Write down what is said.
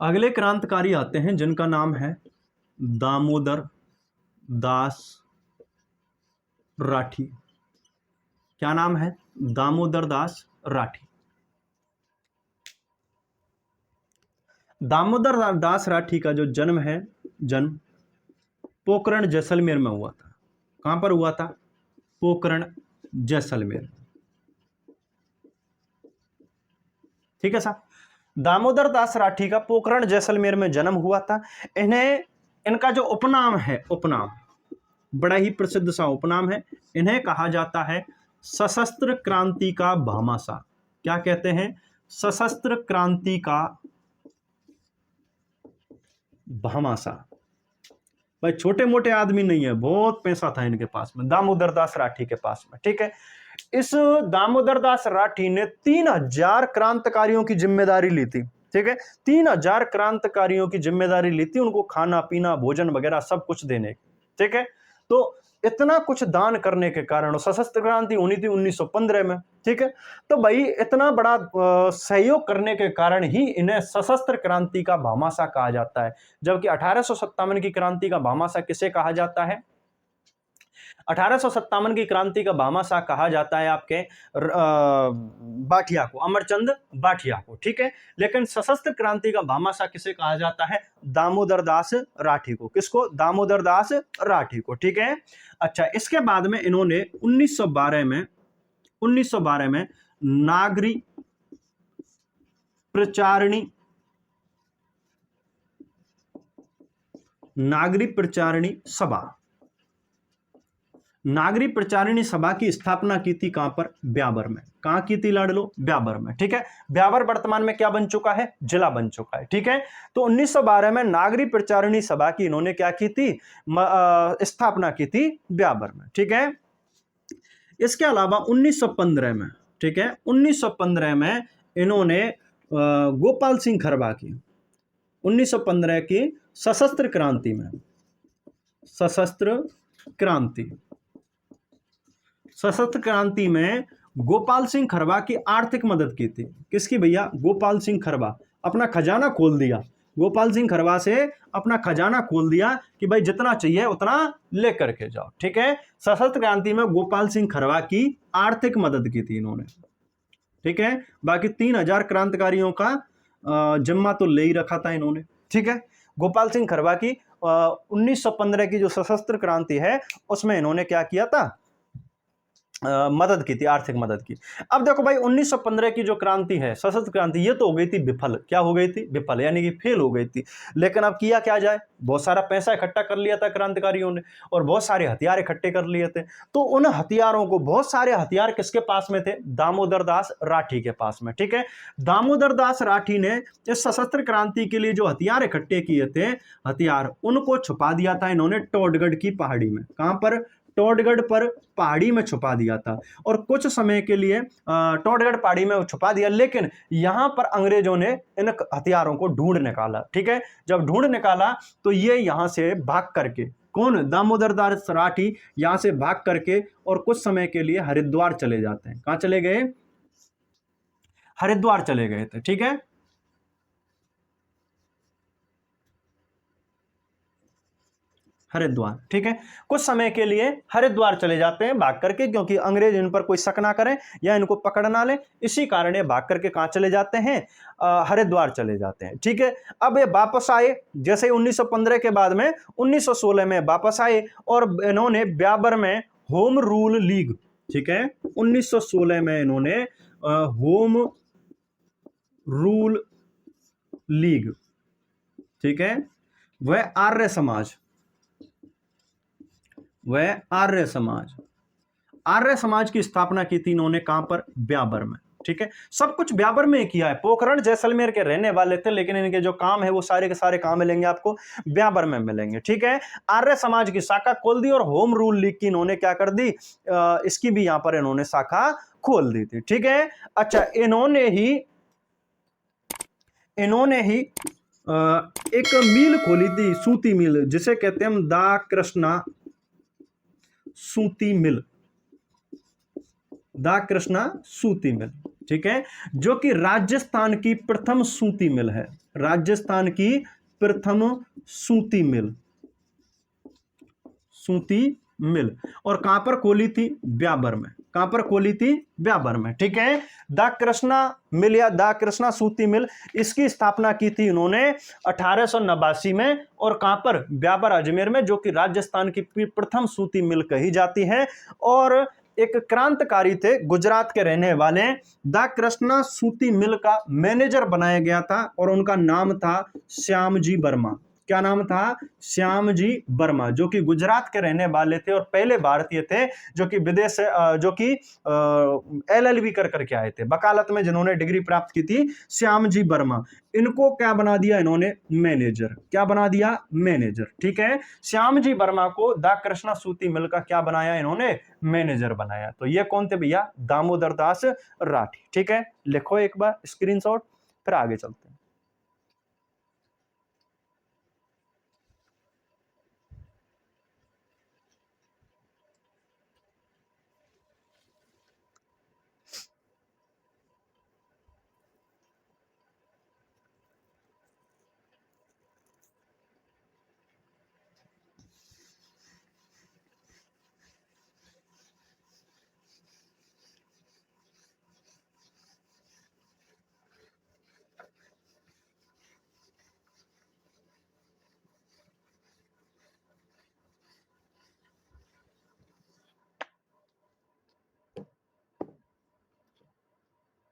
अगले क्रांतिकारी आते हैं जिनका नाम है दामोदर दास राठी। क्या नाम है? दामोदर दास राठी। दामोदर दास राठी का जो जन्म है, जन्म पोखरण जैसलमेर में हुआ था। कहां पर हुआ था? पोखरण जैसलमेर। ठीक है साहब। दामोदर दास राठी का पोखरण जैसलमेर में जन्म हुआ था। इनका जो उपनाम है, उपनाम बड़ा ही प्रसिद्ध सा उपनाम है। इन्हें कहा जाता है सशस्त्र क्रांति का भामाशाह। क्या कहते हैं? सशस्त्र क्रांति का भामाशाह। भाई छोटे मोटे आदमी नहीं है, बहुत पैसा था इनके पास में, दामोदर दास राठी के पास में। ठीक है। इस दामोदर दास राठी ने 3000 क्रांतिकारियों की जिम्मेदारी ली थी। ठीक है, 3000 क्रांतिकारियों की जिम्मेदारी ली थी, उनको खाना पीना भोजन वगैरह सब कुछ देने की। ठीक है, तो इतना कुछ दान करने के कारण सशस्त्र क्रांति होनी थी 1915 में। ठीक है, तो भाई इतना बड़ा सहयोग करने के कारण ही इन्हें सशस्त्र क्रांति का भामाशाह कहा जाता है। जबकि 1857 की क्रांति का भामाशाह किसे कहा जाता है? 1857 की क्रांति का भामाशाह कहा जाता है आपके बाठिया को, अमरचंद बाठिया को। ठीक है, लेकिन सशस्त्र क्रांति का भामाशाह किसे कहा जाता है? दामोदर दास राठी को। किसको? दामोदर दास राठी को। ठीक है। अच्छा, इसके बाद में इन्होंने 1912 में नागरी प्रचारिणी सभा की स्थापना की थी। कहां पर? ब्यावर में। कहां की थी लाडलो? ब्यावर में। ठीक है, ब्यावर वर्तमान में क्या बन चुका है? जिला बन चुका है। ठीक है, तो 1912 में नागरी प्रचारिणी सभा की इन्होंने क्या की थी? स्थापना की थी ब्यावर में। ठीक है, इसके अलावा 1915 में, ठीक है, 1915 में इन्होंने गोपाल सिंह खरबा की 1915 की सशस्त्र क्रांति में गोपाल सिंह खरबा की आर्थिक मदद की थी। किसकी भैया? गोपाल सिंह खरबा। अपना खजाना खोल दिया, गोपाल सिंह खरबा से अपना खजाना खोल दिया कि भाई जितना चाहिए उतना लेकर के जाओ। ठीक है, सशस्त्र क्रांति में गोपाल सिंह खरबा की आर्थिक मदद की थी इन्होंने। ठीक है, बाकी 3000 क्रांतिकारियों का जिम्मा तो ले ही रखा था इन्होंने। ठीक है, गोपाल सिंह खरबा की 1915 की जो सशस्त्र क्रांति है उसमें इन्होंने क्या किया था? मदद की थी, आर्थिक मदद की। अब देखो भाई 1915 की जो क्रांति है, सशस्त्र क्रांति, ये तो हो गई थी विफल। क्या हो गई थी? विफल, यानी कि फेल हो गई थी। लेकिन अब किया क्या जाए? बहुत सारा पैसा इकट्ठा कर लिया था क्रांतिकारियों ने और बहुत सारे हथियार इकट्ठे कर लिए थे। तो उन हथियारों को, बहुत सारे हथियार किसके पास में थे? दामोदर दास राठी के पास में। ठीक है, दामोदर दास राठी ने इस सशस्त्र क्रांति के लिए जो हथियार इकट्ठे किए थे, हथियार उनको छुपा दिया था इन्होंने टोडगढ़ की पहाड़ी में। कहां पर? टोडगढ़ पर पहाड़ी में छुपा दिया था और कुछ समय के लिए टोडगढ़ पहाड़ी में छुपा दिया। लेकिन यहां पर अंग्रेजों ने इन हथियारों को ढूंढ निकाला। ठीक है, जब ढूंढ निकाला तो ये यहां से भाग करके, कौन? दामोदर दास राठी यहां से भाग करके और कुछ समय के लिए हरिद्वार चले जाते हैं। कहां चले गए? हरिद्वार चले गए थे। ठीक है, हरिद्वार। ठीक है, कुछ समय के लिए हरिद्वार चले जाते हैं भाग करके, क्योंकि अंग्रेज इन पर कोई शक ना करें या इनको पकड़ ना ले, इसी कारण ये भाग करके कहां चले जाते हैं? हरिद्वार चले जाते हैं। ठीक है, अब ये वापस आए, जैसे 1915 के बाद में 1916 में वापस आए और इन्होंने ब्यावर में होम रूल लीग, ठीक है, 1916 में इन्होंने होम रूल लीग, ठीक है, वह आर्य समाज की स्थापना की थी इन्होंने। कहां पर? ब्यावर में। ठीक है, सब कुछ ब्यावर में किया है। पोखरण जैसलमेर के रहने वाले थे, लेकिन इनके जो काम है वो सारे के सारे काम मिलेंगे आपको ब्यावर में मिलेंगे। ठीक है, आर्य समाज की शाखा खोल दी और होम रूल लीग की इन्होंने क्या कर दी? इसकी भी यहां पर इन्होंने शाखा खोल दी थी। ठीक है, अच्छा, इन्होंने ही एक मिल खोली थी, सूती मिल, जिसे कहते हैं हम दा कृष्णा सूती मिल, ठीक है, जो कि राजस्थान की प्रथम सूती मिल है। राजस्थान की प्रथम सूती मिल, सूती मिल। और कहां पर खोली थी? ब्यावर में। कहां पर खोली थी? ब्यावर में। ठीक है। द कृष्णा मिल या द कृष्णा सूती मिल, इसकी स्थापना की थी इन्होंने 1889 में। और कहां पर? ब्यावर अजमेर में, जो कि राजस्थान की प्रथम सूती मिल कही जाती है। और एक क्रांतिकारी थे, गुजरात के रहने वाले, द कृष्णा सूती मिल का मैनेजर बनाया गया था और उनका नाम था श्यामजी वर्मा। क्या नाम था? श्यामजी वर्मा, जो कि गुजरात के रहने वाले थे और पहले भारतीय थे जो कि विदेश से जो कि LLB कर करके आए थे, वकालत में जिन्होंने डिग्री प्राप्त की थी, श्यामजी वर्मा। इनको क्या बना दिया इन्होंने? मैनेजर। क्या बना दिया? मैनेजर। ठीक है। श्यामजी वर्मा को द कृष्णा सूती मिल का क्या बनाया इन्होंने? मैनेजर बनाया। तो ये कौन थे भैया? दामोदर दास राठी। ठीक है, लिखो एक बार स्क्रीनशॉट, फिर आगे चलते हैं।